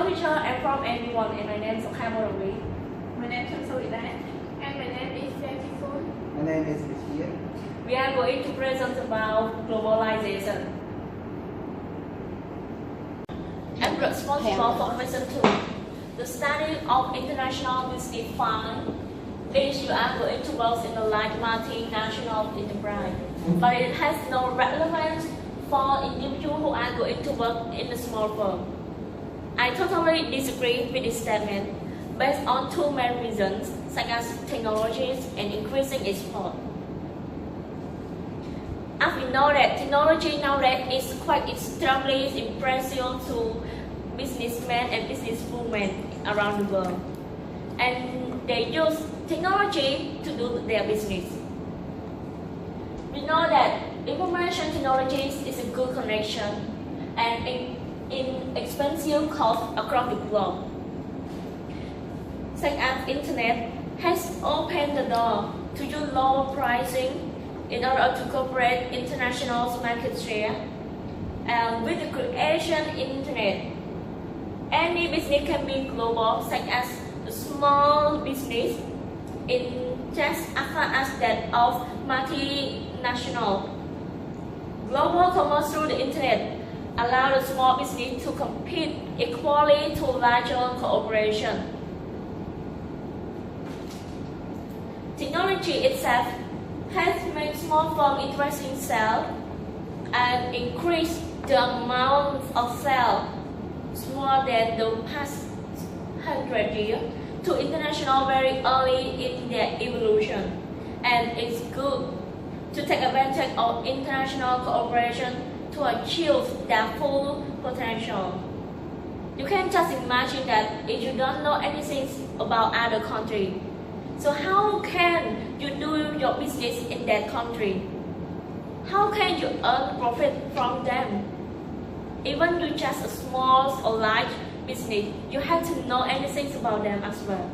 Hello teacher, I'm from AB1 and my name is Kamarawi. My name is Solida and my name is Jessica. My name is Bishir. We are going to present about globalization. I'm responsible for lesson 2. The study of international business fund is you are going to work in a large multinational enterprise, but it has no relevance for individuals who are going to work in a small firm. I totally disagree with this statement based on two main reasons, such as technologies and increasing export. As we know that technology nowadays is quite extremely impressive to businessmen and businesswomen around the world. And they use technology to do their business. We know that information technologies is a good connection and inexpensive cost across the globe. Such as internet has opened the door to use lower pricing in order to cooperate international market share. And with the creation of internet, any business can be global, such as a small business in just as far as that of multinational. Global commerce through the internet allow the small business to compete equally to larger corporations. Technology itself has made small firms interesting sales and increased the amount of sales more than the past 100 years to international very early in their evolution. And it's good to take advantage of international cooperation to achieve their full potential. You can just imagine that if you don't know anything about other country, so how can you do your business in that country? How can you earn profit from them? Even with just a small or large business, you have to know anything about them as well.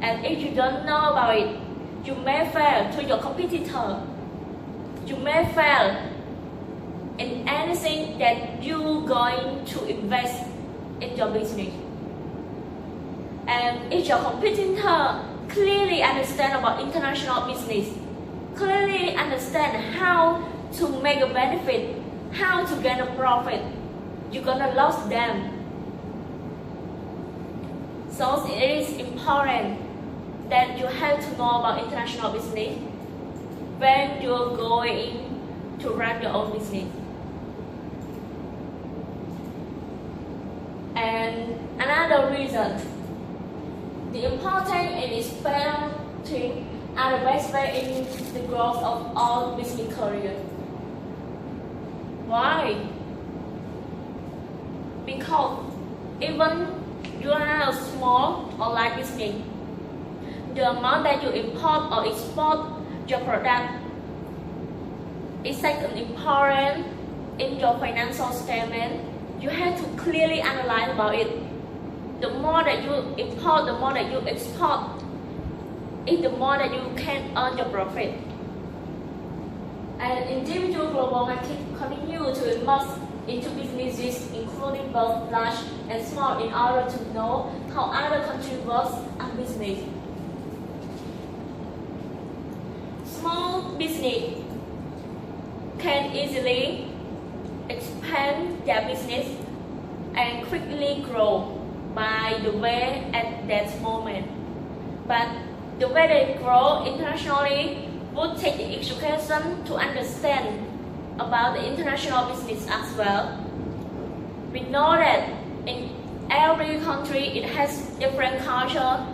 And if you don't know about it, you may fail to your competitor. You may fail in anything that you're going to invest in your business. And if your competitor clearly understand about international business, clearly understand how to make a benefit, how to get a profit, you're gonna lose them. So it is important that you have to know about international business when you're going to run your own business. And another reason, the important and expanding are the best way in the growth of all business careers. Why? Because even you are a small or large business, the amount that you import or export your product is such an important in your financial statement. You have to clearly analyze about it. The more that you import, the more that you export, is the more that you can earn your profit. And individual global market continue to invest into businesses, including both large and small, in order to know how other countries work and business. Small business can easily expand their business and quickly grow by the way at that moment. But the way they grow internationally would take the education to understand about the international business as well. We know that in every country it has different culture,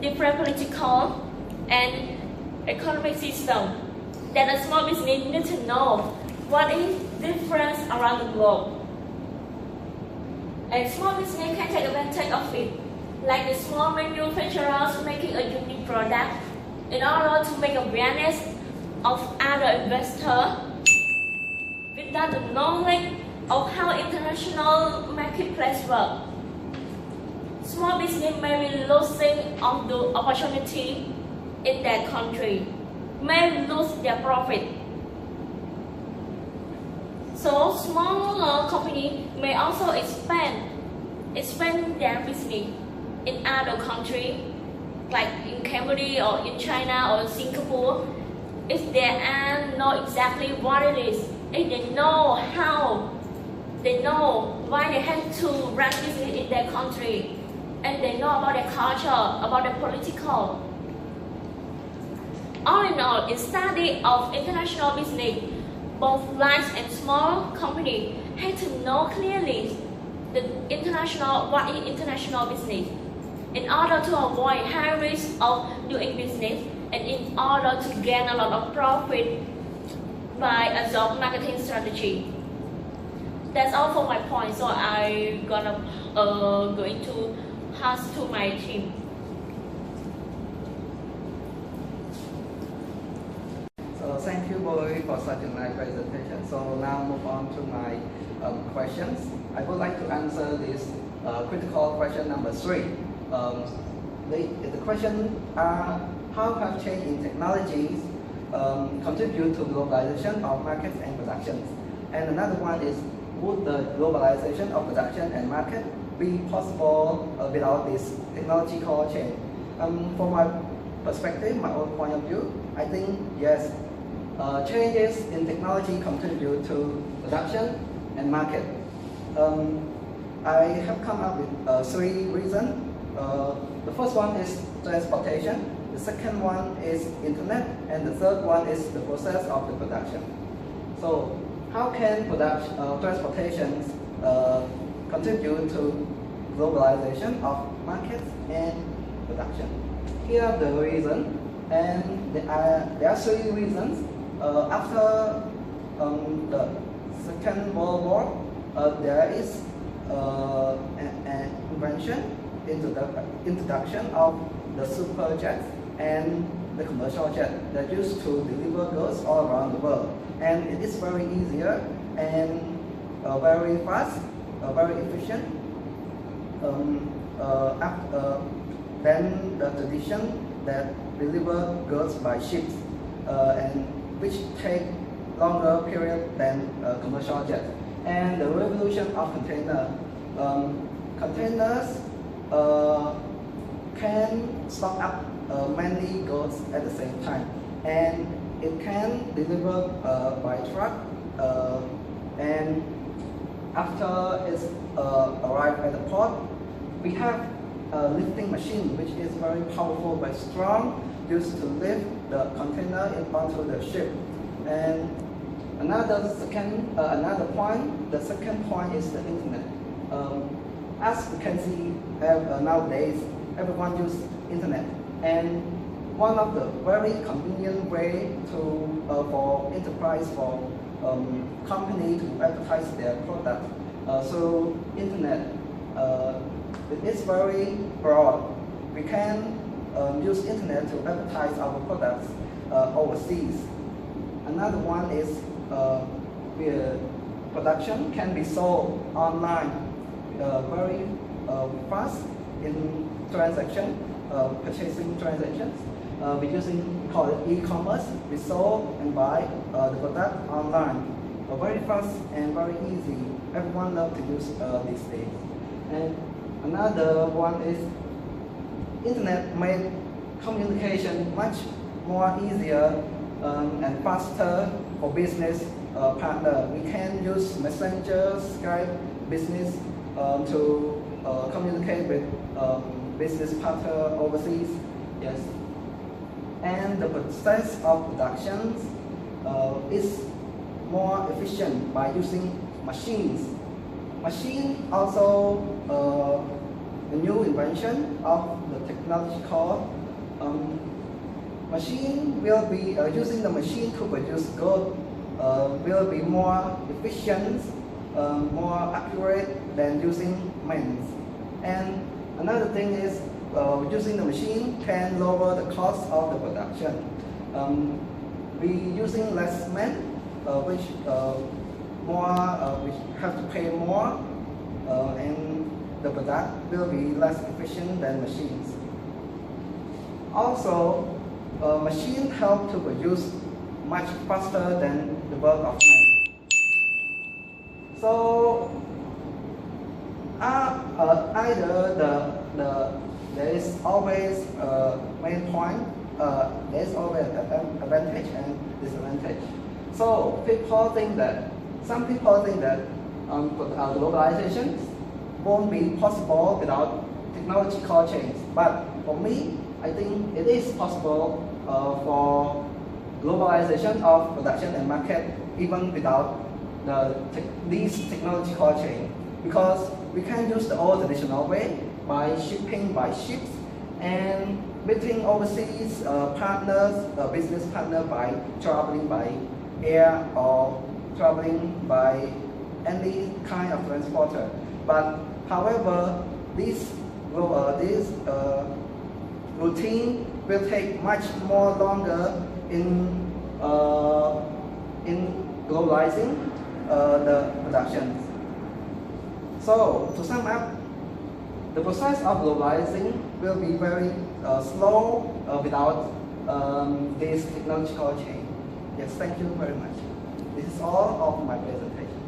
different political and economic system, that a small business needs to know what is different around the globe. And small business can take advantage of it, like the small manufacturers making a unique product in order to make awareness of other investors without the knowledge of how international marketplace work. Small business may be losing of the opportunity in that country, may lose their profit. So smaller companies may also expand expand their business in other countries, like in Cambodia or in China or Singapore, if they know exactly what it is, if they know how, they know why they have to run business in their country, and they know about their culture, about their political. All in all, in study of international business, both large and small companies have to know clearly what is international business in order to avoid high risk of doing business and in order to gain a lot of profit by adopt marketing strategy. That's all for my point. So I'm going to pass to my team. So thank you, Boy, for such a nice presentation. So now move on to my questions. I would like to answer this critical question number 3. The question are, how have change in technologies contribute to globalization of markets and productions? And another one is, would the globalization of production and market be possible without this technological change? From my perspective, my own point of view, I think yes, changes in technology contribute to production and market. I have come up with 3 reasons. The first one is transportation, the second one is internet, and the third one is the process of the production. So how can transportation contribute to globalization of markets and production? Here are the reasons, and there are 3 reasons. After the Second World War, there is an introduction of the super jet and the commercial jet that used to deliver goods all around the world, and it is very easier and very fast, very efficient than the tradition that deliver goods by ships, and which take longer period than commercial jet. And the revolution of containers can stock up many goods at the same time, and it can deliver by truck, and after it's arrived at the port, we have a lifting machine which is very powerful but strong, used to lift the container onto the ship. And another point, the second point is the internet. As we can see, nowadays everyone uses internet, and one of the very convenient way for enterprise, for company to advertise their product. So internet, it is very broad. We can use internet to advertise our products overseas. Another one is production can be sold online very fast in transaction, purchasing transactions. We call it e-commerce. We sold and buy the product online, very fast and very easy. Everyone loves to use these days. And another one is internet made communication much more easier and faster for business partner. We can use Messenger, Skype, business to communicate with business partner overseas. Yes, and the process of production is more efficient by using machines. Machine also a new invention of the technological machine will be using the machine to produce goods will be more efficient, more accurate than using men. And another thing is using the machine can lower the cost of the production. We using less men, which have to pay more, and the product will be less efficient than machines. Also, machines help to produce much faster than the work of men. So either there is always a main point, there is always an advantage and disadvantage. So some people think that globalization won't be possible without technological change. But for me, I think it is possible for globalization of production and market even without these technological change, because we can use the old traditional way by shipping by ships and meeting overseas business partner by traveling by air or traveling by any kind of transporter. But however, this routine will take much more longer in globalizing the production. So to sum up, the process of globalizing will be very slow without this technological change. Yes, thank you very much. This is all of my presentation.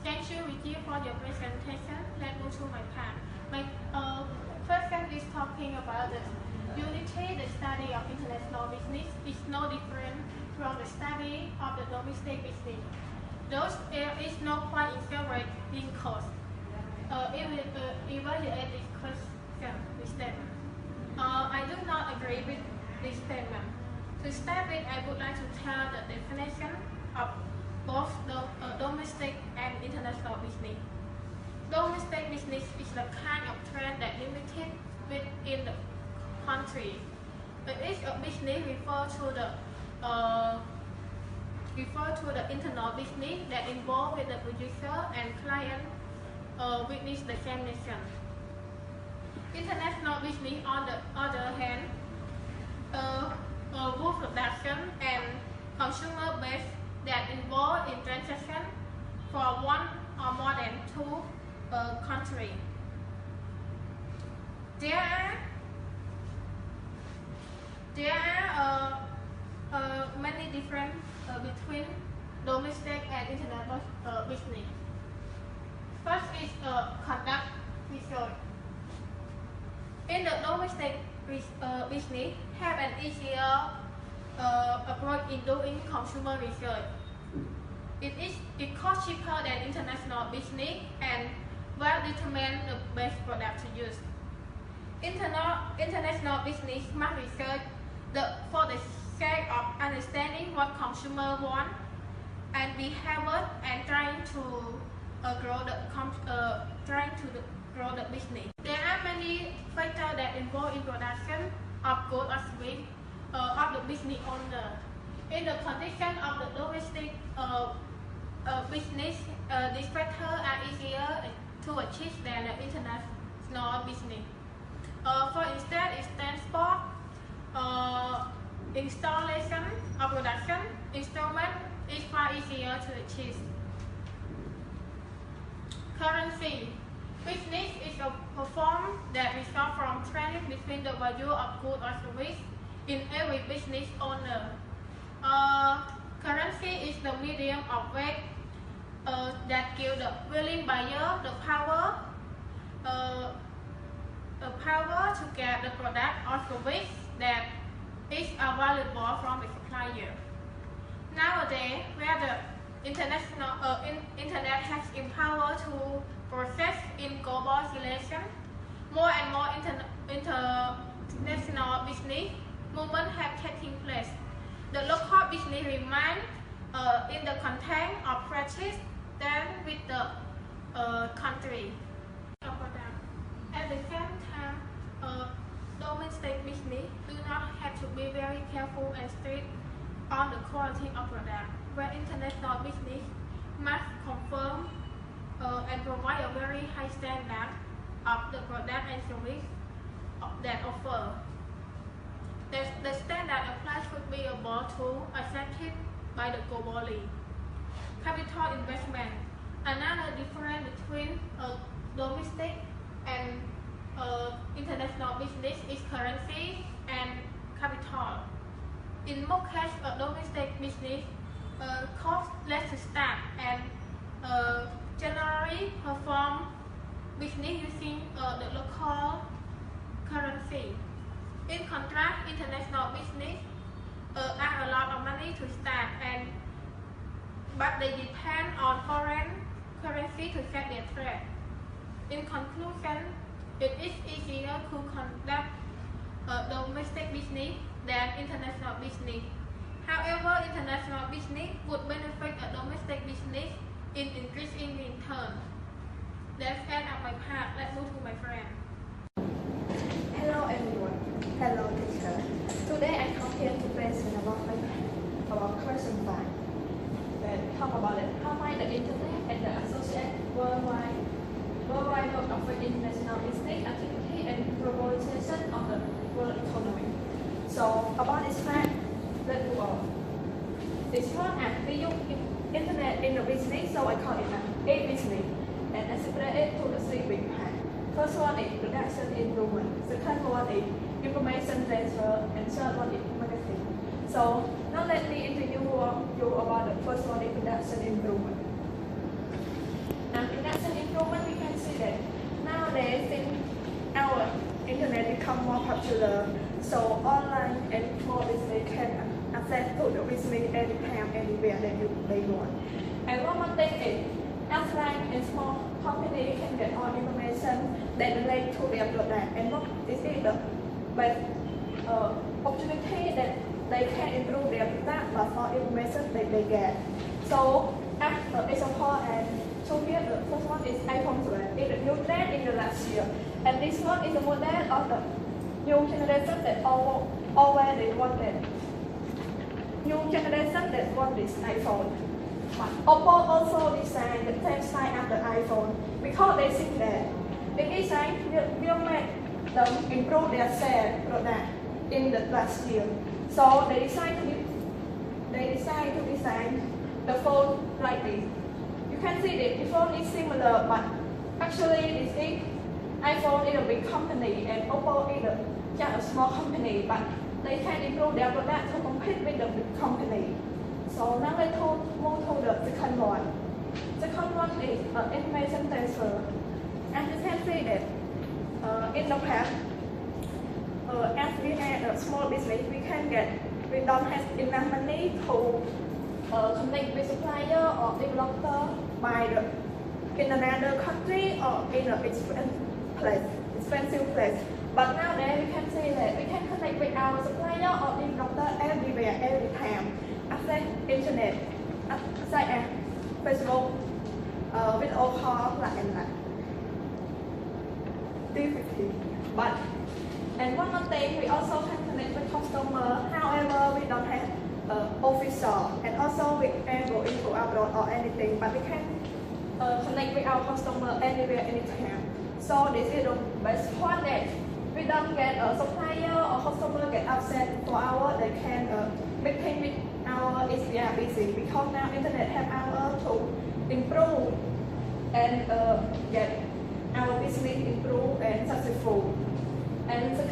Thank you, Vicky, for your presentation. Let's go to my part. My first step is talking about the unity. The study of international business is no different from the study of the domestic business. There is no point in separating costs. Evaluate this question, this statement. I do not agree with this statement. To start with, I would like to tell the definition of both domestic and international business. Domestic business is the kind of trade that limited within the country. Each business refers to the internal business that involves with the producer and client within the same nation. International business, on the other hand, both production and consumer base that involve in transaction for one or more than two countries. There are many different between domestic and international business. First is conduct research. In the domestic business, have an easier approach in doing consumer research. It costs cheaper than international business and will determine the best product to use. International business must research for the sake of understanding what consumers want and behavior and trying to grow the business. There are many factors that involve in production of goods or services of the business owner. In the condition of the domestic business, these factors are easier to achieve than the international business. For instance, in transport, installation of production instrument is far easier to achieve. Currency. Business is a form that results from trading between the value of goods or service in every business owner. Currency is the medium of weight that gives the willing buyer the power to get the product or service that is available from the supplier. Nowadays, where the internet has empowered to process in globalization, more and more international business movement have taken place. The local business remain in the content of practice than with the country. At the same time, domestic business do not have to be very careful and strict on the quality of product, where international business must confirm and provide a very high standard of the product and service that offer. The standard applied should be able to accepted by the globally. Capital investment. Another difference between domestic and international business is currency and capital. In most cases, a domestic business cost less to start and generally perform business using the local currency. In contrast, international business earn a lot of money to start, but they depend on foreign currency to set their trade. In conclusion, it is easier to conduct domestic business than international business. However, international business would benefit a domestic business in increasing return. That's end of my part. Let's move to my friend. Hello everyone. Hello teacher. Today I come here to present about question 5. Let's talk about it. How might the internet and the associated worldwide work affect international business activity and globalization of the world economy? So about this fact, let's move on. This one we use internet in the business, so I call it A business, and I separate it to the 3 big parts. First one is production improvement, second one is information transfer, and third one is marketing. So now let me introduce you about the first one is production improvement. And production improvement, we can see that nowadays since our internet become more popular, so online and small business can access to the business anytime, anywhere that they want. And one more thing is, offline and small company can get all information that relate to their product, and this is the best opportunity that they can improve their product but all information that they get. So as an example, and so here the first one is iPhone 12. It's a new trend in the last year, and this one is a model of the new generation that always they wanted. New generation that want this iPhone. Oppo also designed the same style as the iPhone because they think that the design will make them improve their sales product in the last year. So they decide to design the phone like this. You can see that the phone is similar, but actually this is iPhone is a big company and Oppo is just a small company, but they can improve their product to compete with the big company. So now let's move to the second one. Second one is information transfer. As you can see that in the past, as we had a small business, we don't have enough money to connect with supplier or developer in another country or in an expensive place. But nowadays we can see that we can connect with our supplier or developer everywhere, every time. Access internet, such as Facebook, video call, and But and one more thing, we also can connect with customer. However, we don't have official, and also we can go into abroad or anything, but we can connect with our customer anywhere, anytime. So this is the best point that we don't get a supplier or customer get upset for our, they can maintain with our busy because now internet have our to improve and get our business improve and successful. And the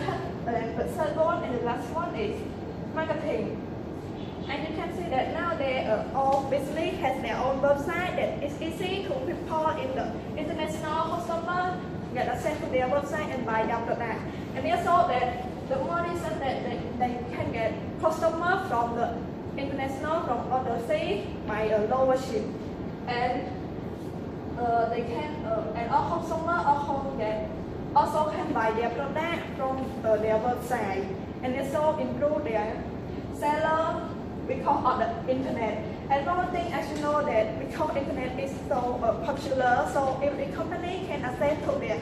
third one and the last one is marketing. And you can see that nowadays all business has their own website that it's easy to people in the international customer get access to their website and buy their product. And also that the more reason that they can get customer from the international from other cities by a lower ship, and they can and all customer also can buy their product from their website, and also improve their seller because of the internet. And one more thing, as you know that because internet is so popular, so every company can access to their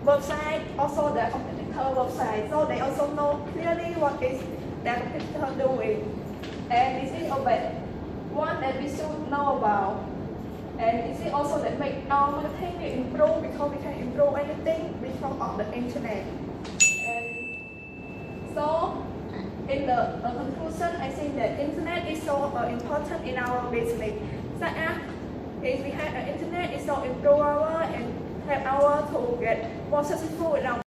website, also their competitor website, so they also know clearly what is their competitor doing. And this is a big one that we should know about. And this is also that make our marketing improve because we can improve anything because of the internet. And so in the conclusion, I think that internet is so important in our business. So if we have an internet, it so improve our and help our to get more successful in our